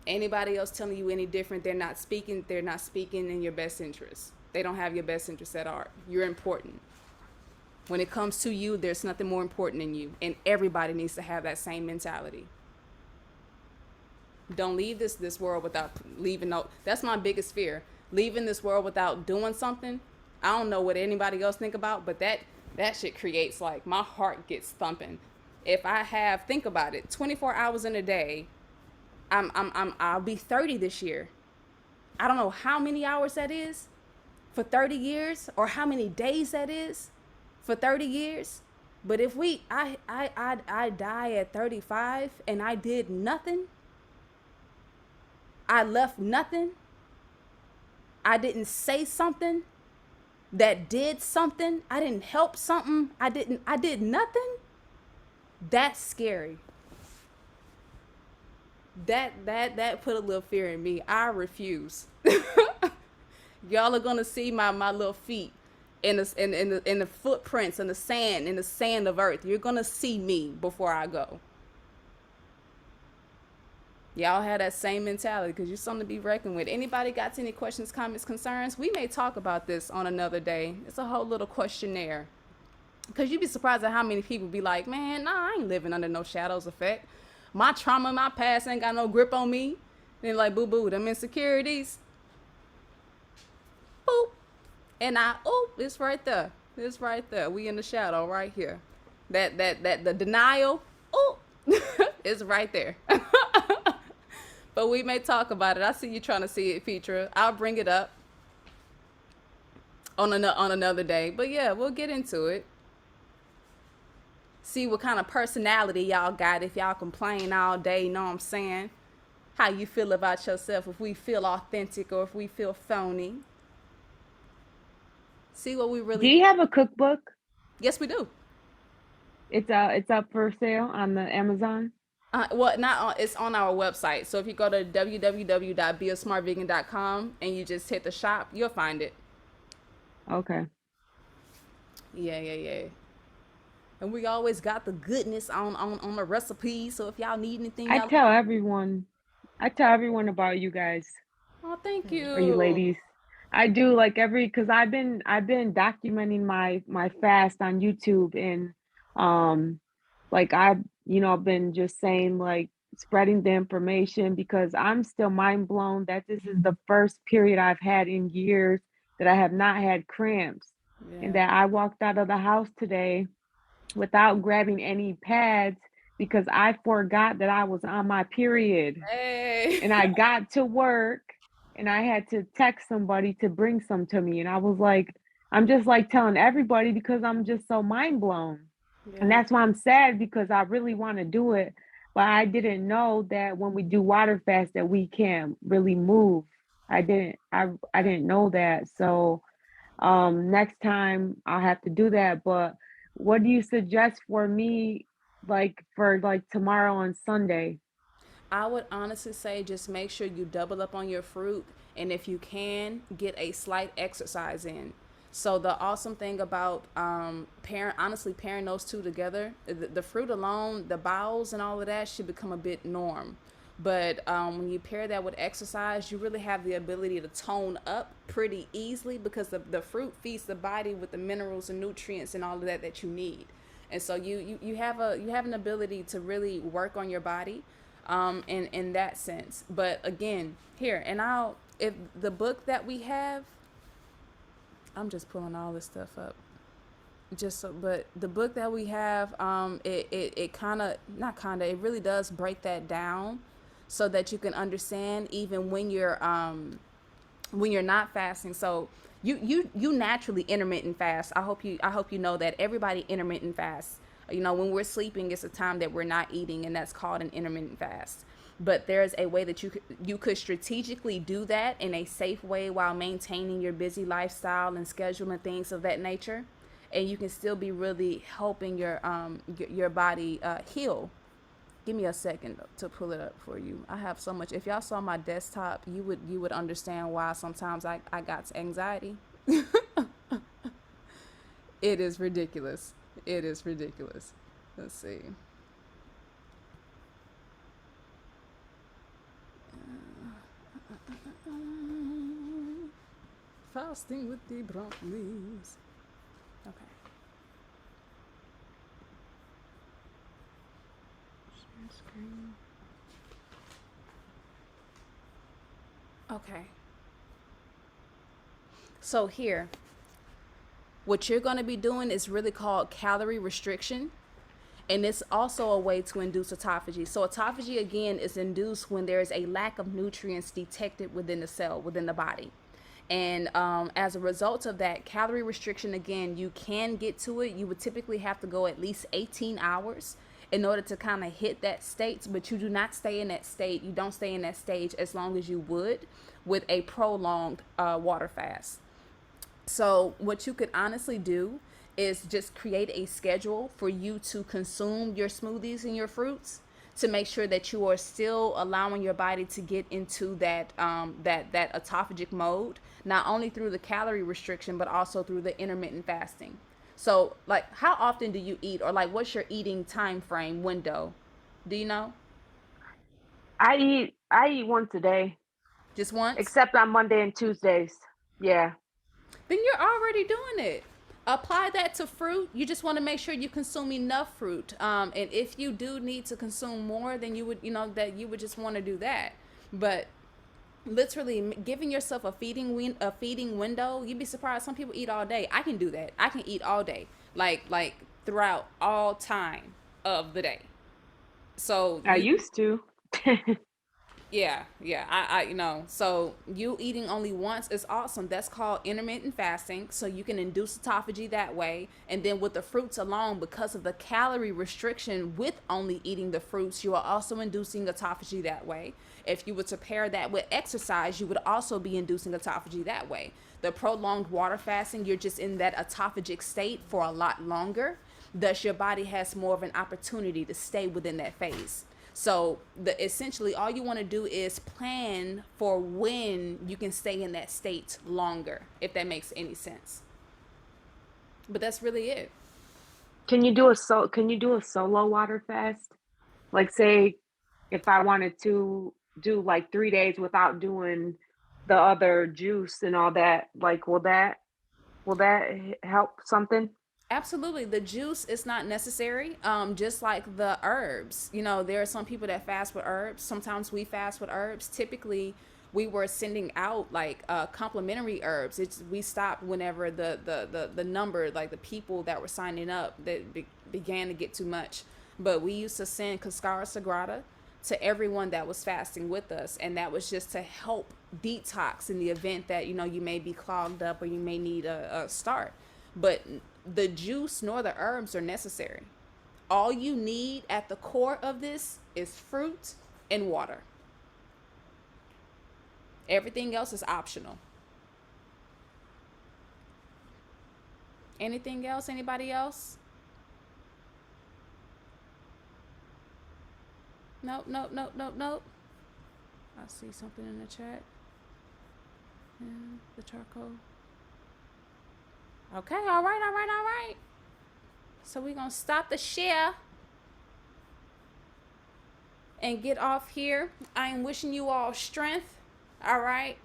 Anybody else telling you any different, they're not speaking in your best interest. They don't have your best interest at heart. You're important. When it comes to you, there's nothing more important than you, and everybody needs to have that same mentality. Don't leave this world without leaving. No, that's my biggest fear. Leaving this world without doing something. I don't know what anybody else think about, but that shit creates, like, my heart gets thumping. If I have, think about it, 24 hours in a day, I'll be 30 this year. I don't know how many hours that is for 30 years, or how many days that is for 30 years. But if I die at 35 and I did nothing, I left nothing, I didn't say something that did something, I didn't help something, I did nothing, that's scary. That put a little fear in me. I refuse. Y'all are gonna see my little feet in the footprints in the sand of earth. You're gonna see me before I go. Y'all have that same mentality, because you're something to be reckoned with. Anybody got any questions, comments, concerns? We may talk about this on another day. It's a whole little questionnaire, because you'd be surprised at how many people be like, man, nah, I ain't living under no shadows effect. My trauma, my past ain't got no grip on me. And like, boo-boo, them insecurities. Boop. And it's right there. It's right there. We in the shadow right here. The denial, it's right there. But we may talk about it. I see you trying to see it, Petra. I'll bring it up on another day. But yeah, we'll get into it. See what kind of personality y'all got. If y'all complain all day, you know what I'm saying? How you feel about yourself, if we feel authentic or if we feel phony. See what we really. Do you have a cookbook? Yes, we do. It's up for sale on the Amazon. Well, not on, it's on our website. So if you go to www.beasmartvegan.com and you just hit the shop, you'll find it. Okay. Yeah. And we always got the goodness on the recipe. So if y'all need anything, I tell everyone about you guys. Oh, thank you. Or you ladies. I do like because I've been documenting my fast on YouTube, and um like I've been just saying, like, spreading the information, because I'm still mind blown that this is the first period I've had in years that I have not had cramps, and Yeah. that I walked out of the house today without grabbing any pads because I forgot that I was on my period. Hey. And I got to work and I had to text somebody to bring some to me. And I was like, I'm just like telling everybody because I'm just so mind blown. And Yeah. that's why I'm sad, because I really want to do it. But I didn't know that when we do water fast that we can't really move. I didn't know that. So next time I'll have to do that. But what do you suggest for me, like for like tomorrow and Sunday? I would honestly say just make sure you double up on your fruit, and if you can, get a slight exercise in. So the awesome thing about pairing those two together, the fruit alone, the bowels and all of that should become a bit norm. But when you pair that with exercise, you really have the ability to tone up pretty easily, because the fruit feeds the body with the minerals and nutrients and all of that you need. And so you have an ability to really work on your body in that sense. But again, here, and I'll, if the book that we have, I'm just pulling all this stuff up. Just so, but the book that we have, it kind of, not kind of, it really does break that down so that you can understand even when you're not fasting. So you naturally intermittent fast. I hope you know that everybody intermittent fasts. You know, when we're sleeping, it's a time that we're not eating, and that's called an intermittent fast. But there's a way that you could strategically do that in a safe way while maintaining your busy lifestyle and schedule and things of that nature, and you can still be really helping your body heal. Give me a second to pull it up for you. I have so much. If y'all saw my desktop, you would understand why sometimes I got anxiety. It is ridiculous. It is ridiculous. Let's see. Fasting with the Broccoli's. Okay. Share screen. Okay. So here, what you're going to be doing is really called calorie restriction. And it's also a way to induce autophagy. So autophagy, again, is induced when there is a lack of nutrients detected within the cell, within the body. And as a result of that, calorie restriction, again, you can get to it. You would typically have to go at least 18 hours in order to kind of hit that state, but you do not stay in that state. You don't stay in that stage as long as you would with a prolonged water fast. So what you could honestly do is just create a schedule for you to consume your smoothies and your fruits, to make sure that you are still allowing your body to get into that autophagic mode, not only through the calorie restriction but also through the intermittent fasting. So, like, how often do you eat, or like, what's your eating time frame window? Do you know? I eat once a day, Just once? except on Monday and Tuesdays. Yeah. Then you're already doing it. Apply that to fruit. You just want to make sure you consume enough fruit. And if you do need to consume more, then you would just want to do that. But literally giving yourself a feeding window, you'd be surprised. Some people eat all day. I can do that. I can eat all day, like throughout all time of the day. So I used to. yeah. So you eating only once is awesome. That's called intermittent fasting. So you can induce autophagy that way. And then with the fruits alone, because of the calorie restriction with only eating the fruits, you are also inducing autophagy that way. If you were to pair that with exercise, you would also be inducing autophagy that way. The prolonged water fasting, you're just in that autophagic state for a lot longer. Thus, your body has more of an opportunity to stay within that phase. So essentially all you want to do is plan for when you can stay in that state longer, if that makes any sense. But that's really it. Can you do a solo water fast? Like, say if I wanted to do like 3 days without doing the other juice and all that. Like, will that help something? Absolutely. The juice is not necessary. Just like the herbs. You know, there are some people that fast with herbs. Sometimes we fast with herbs. Typically, we were sending out like complementary herbs. It's we stopped whenever the number, like the people that were signing up, began to get too much. But we used to send Cascara Sagrada to everyone that was fasting with us, and that was just to help detox in the event that you may be clogged up or you may need a start. But the juice nor the herbs are necessary. All you need at the core of this is fruit and water. Everything else is optional. Anything else? Anybody else? Nope, nope, nope, nope, nope. I see something in the chat. Yeah, the charcoal. Okay, all right, all right, all right. So we're gonna stop the share and get off here. I am wishing you all strength. All right.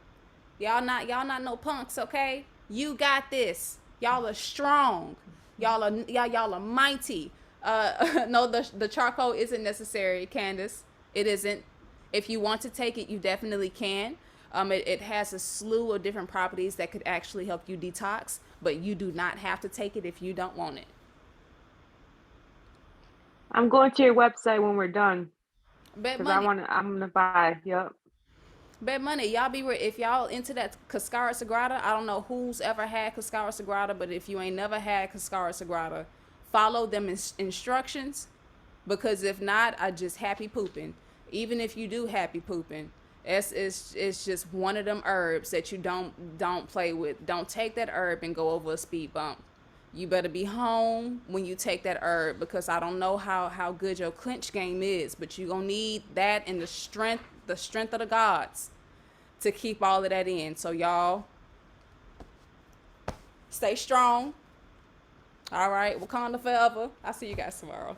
Y'all not no punks, okay? You got this. Y'all are strong. Y'all are mighty. No, the charcoal isn't necessary, Candace. It isn't. If you want to take it, you definitely can. It has a slew of different properties that could actually help you detox, but you do not have to take it if you don't want it. I'm going to your website when we're done Bet because money. I'm gonna buy. Yep. Bet money. Y'all if y'all into that Cascara Sagrada, I don't know who's ever had Cascara Sagrada, but if you ain't never had Cascara Sagrada, follow them instructions, because if not, I just happy pooping. Even if you do happy pooping, it's just one of them herbs that you don't play with. Don't take that herb and go over a speed bump. You better be home when you take that herb, because I don't know how good your clinch game is, but you gonna need that and the strength of the gods to keep all of that in. So y'all stay strong. All right, Wakanda forever. I'll see you guys tomorrow.